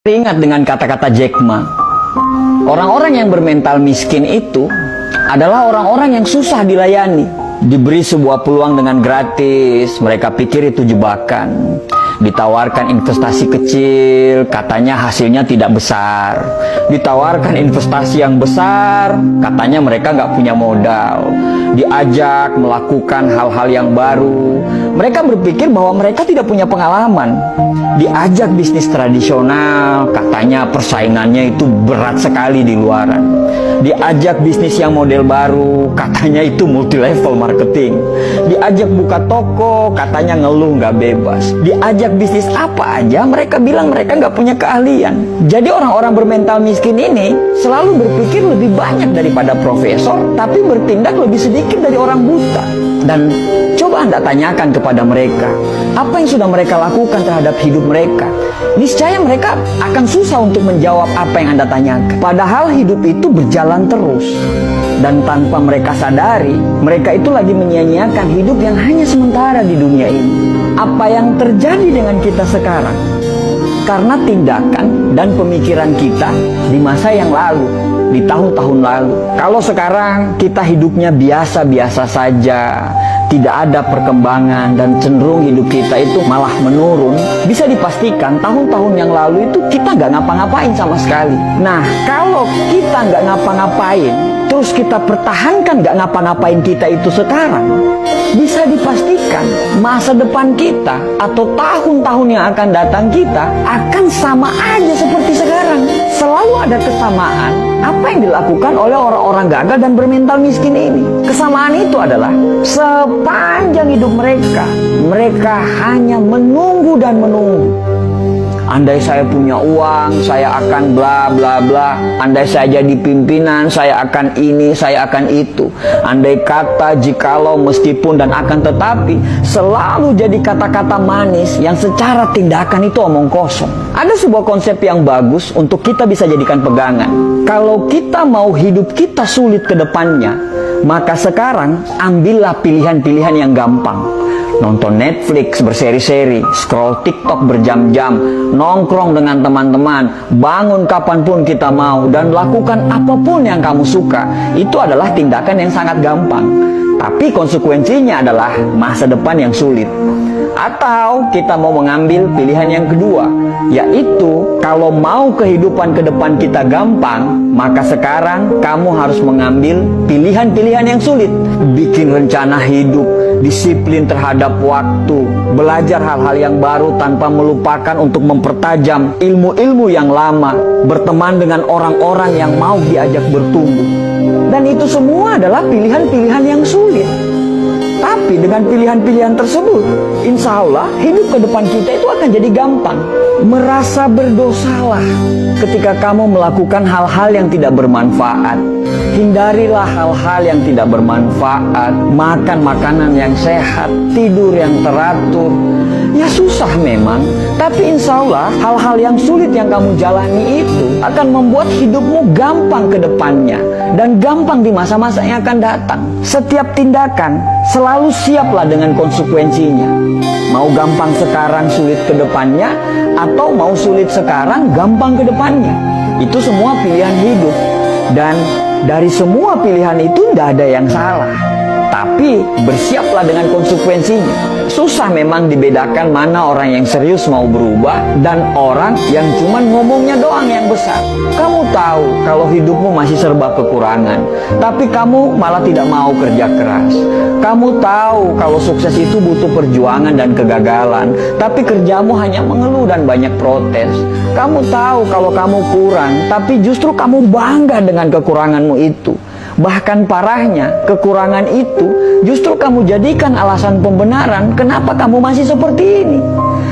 Ingat dengan kata-kata Jack Ma, orang-orang yang bermental miskin itu adalah orang-orang yang susah dilayani. Diberi sebuah peluang dengan gratis, mereka pikir itu jebakan. Ditawarkan investasi kecil, katanya hasilnya tidak besar. Ditawarkan investasi yang besar, katanya mereka nggak punya modal. Diajak melakukan hal-hal yang baru, mereka berpikir bahwa mereka tidak punya pengalaman. Diajak bisnis tradisional, katanya persaingannya itu berat sekali di luaran. Diajak bisnis yang model baru, katanya itu multi level marketing. Diajak buka toko, katanya ngeluh nggak bebas. Diajak bisnis apa aja, mereka bilang mereka nggak punya keahlian. Jadi orang-orang bermental miskin ini selalu berpikir lebih banyak daripada profesor, tapi bertindak lebih sedikit dari orang buta. Dan coba Anda tanyakan kepada mereka, apa yang sudah mereka lakukan terhadap hidup mereka? Niscaya mereka akan susah untuk menjawab apa yang Anda tanyakan. Padahal hidup itu berjalan terus. Dan tanpa mereka sadari, mereka itu lagi menyia-nyiakan hidup yang hanya sementara di dunia ini. Apa yang terjadi dengan kita sekarang? Karena tindakan dan pemikiran kita di masa yang lalu, di tahun-tahun lalu. Kalau sekarang kita hidupnya biasa-biasa saja, tidak ada perkembangan dan cenderung hidup kita itu malah menurun, bisa dipastikan tahun-tahun yang lalu itu kita nggak ngapa-ngapain sama sekali. Nah, kalau kita nggak ngapa-ngapain, terus kita pertahankan nggak ngapa-ngapain kita itu sekarang, bisa dipastikan masa depan kita atau tahun-tahun yang akan datang kita akan sama aja seperti sekarang. Selalu ada kesamaan apa yang dilakukan oleh orang-orang gagal dan bermental miskin ini. Kesamaan itu adalah sepanjang hidup mereka, mereka hanya menunggu dan menunggu. Andai saya punya uang, saya akan bla bla bla. Andai saya jadi pimpinan, saya akan ini, saya akan itu. Andai kata, jikalau, meskipun, dan akan tetapi, selalu jadi kata-kata manis yang secara tindakan itu omong kosong. Ada sebuah konsep yang bagus untuk kita bisa jadikan pegangan. Kalau kita mau hidup kita sulit ke depannya, maka sekarang ambillah pilihan-pilihan yang gampang. Nonton Netflix berseri-seri, scroll TikTok berjam-jam, nongkrong dengan teman-teman, bangun kapanpun kita mau, dan lakukan apapun yang kamu suka. Itu adalah tindakan yang sangat gampang. Tapi konsekuensinya adalah masa depan yang sulit. Atau kita mau mengambil pilihan yang kedua, yaitu kalau mau kehidupan ke depan kita gampang, maka sekarang kamu harus mengambil pilihan-pilihan yang sulit. Bikin rencana hidup, disiplin terhadap waktu, belajar hal-hal yang baru tanpa melupakan untuk mempertajam ilmu-ilmu yang lama, berteman dengan orang-orang yang mau diajak bertumbuh. Dan itu semua adalah pilihan-pilihan yang sulit. Tapi dengan pilihan-pilihan tersebut, insya Allah hidup ke depan kita itu akan jadi gampang. Merasa berdosalah ketika kamu melakukan hal-hal yang tidak bermanfaat. Hindarilah hal-hal yang tidak bermanfaat. Makan makanan yang sehat, tidur yang teratur. Ya susah memang, tapi insya Allah hal-hal yang sulit yang kamu jalani itu akan membuat hidupmu gampang ke depannya. Dan gampang di masa-masa yang akan datang. Setiap tindakan selalu siaplah dengan konsekuensinya. Mau gampang sekarang, sulit ke depannya, atau mau sulit sekarang, gampang ke depannya. Itu semua pilihan hidup. Dan dari semua pilihan itu tidak ada yang salah. Tapi bersiaplah dengan konsekuensinya. Susah memang dibedakan mana orang yang serius mau berubah dan orang yang cuman ngomongnya doang yang besar. Kamu tahu kalau hidupmu masih serba kekurangan, tapi kamu malah tidak mau kerja keras. Kamu tahu kalau sukses itu butuh perjuangan dan kegagalan, tapi kerjamu hanya mengeluh dan banyak protes. Kamu tahu kalau kamu kurang, tapi justru kamu bangga dengan kekuranganmu itu. Bahkan parahnya, kekurangan itu justru kamu jadikan alasan pembenaran kenapa kamu masih seperti ini.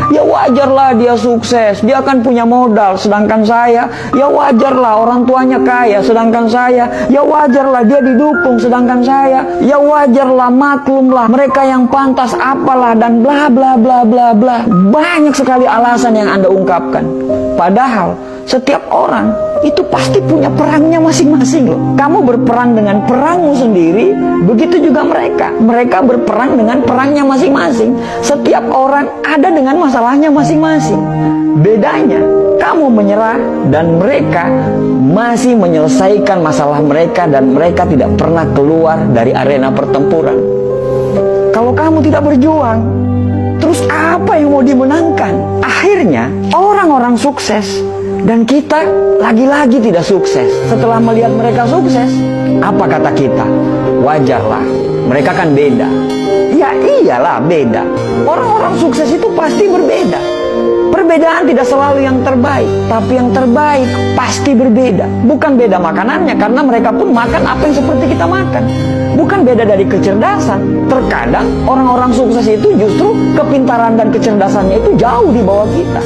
Ya wajarlah dia sukses, dia akan punya modal, sedangkan saya, ya wajarlah orang tuanya kaya, sedangkan saya, ya wajarlah dia didukung, sedangkan saya, ya wajarlah, maklumlah, mereka yang pantas apalah, dan bla bla bla bla bla. Banyak sekali alasan yang Anda ungkapkan. Padahal setiap orang itu pasti punya perangnya masing-masing loh. Kamu berperang dengan perangmu sendiri, begitu juga mereka. Mereka berperang dengan perangnya masing-masing. Setiap orang ada dengan masalahnya masing-masing. Bedanya kamu menyerah dan mereka masih menyelesaikan masalah mereka dan mereka tidak pernah keluar dari arena pertempuran. Kalau kamu tidak berjuang, terus apa yang mau dimenangkan? Akhirnya orang-orang sukses dan kita lagi-lagi tidak sukses. Setelah melihat mereka sukses, apa kata kita? Wajarlah, mereka kan beda. Ya iyalah beda. Orang-orang sukses itu pasti berbeda. Perbedaan tidak selalu yang terbaik, tapi yang terbaik pasti berbeda. Bukan beda makanannya, karena mereka pun makan apa yang seperti kita makan. Bukan beda dari kecerdasan. Terkadang orang-orang sukses itu justru kepintaran dan kecerdasannya itu jauh di bawah kita.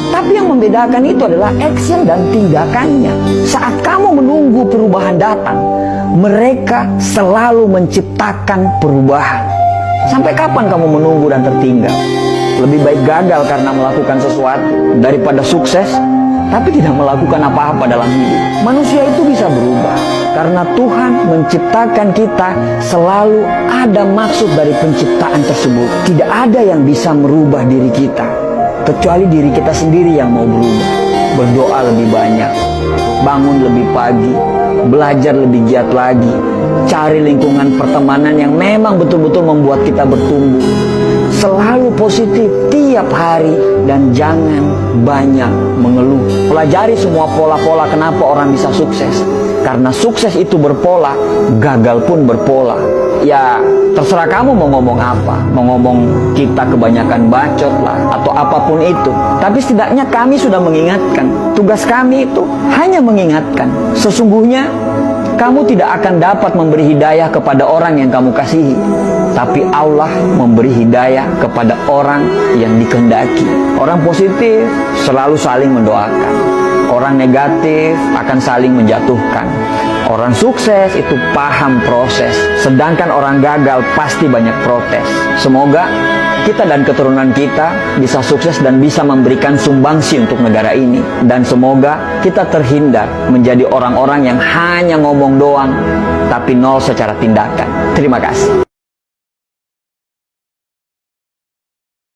Tapi yang membedakan itu adalah action dan tindakannya. Saat kamu menunggu perubahan datang, mereka selalu menciptakan perubahan. Sampai kapan kamu menunggu dan tertinggal? Lebih baik gagal karena melakukan sesuatu daripada sukses tapi tidak melakukan apa-apa dalam hidup. Manusia itu bisa berubah karena Tuhan menciptakan kita, selalu ada maksud dari penciptaan tersebut. Tidak ada yang bisa merubah diri kita kecuali diri kita sendiri yang mau berubah. Berdoa lebih banyak, bangun lebih pagi, belajar lebih giat lagi, cari lingkungan pertemanan yang memang betul-betul membuat kita bertumbuh. Selalu positif tiap hari dan jangan banyak mengeluh. Pelajari semua pola-pola kenapa orang bisa sukses. Karena sukses itu berpola, gagal pun berpola. Ya terserah kamu mau ngomong apa. Mau ngomong kita kebanyakan bacot lah atau apapun itu. Tapi setidaknya kami sudah mengingatkan. Tugas kami itu hanya mengingatkan. Sesungguhnya kamu tidak akan dapat memberi hidayah kepada orang yang kamu kasihi, tapi Allah memberi hidayah kepada orang yang dikehendaki. Orang positif selalu saling mendoakan. Orang negatif akan saling menjatuhkan. Orang sukses itu paham proses, sedangkan orang gagal pasti banyak protes. Semoga kita dan keturunan kita bisa sukses dan bisa memberikan sumbangsi untuk negara ini. Dan semoga kita terhindar menjadi orang-orang yang hanya ngomong doang, tapi nol secara tindakan. Terima kasih.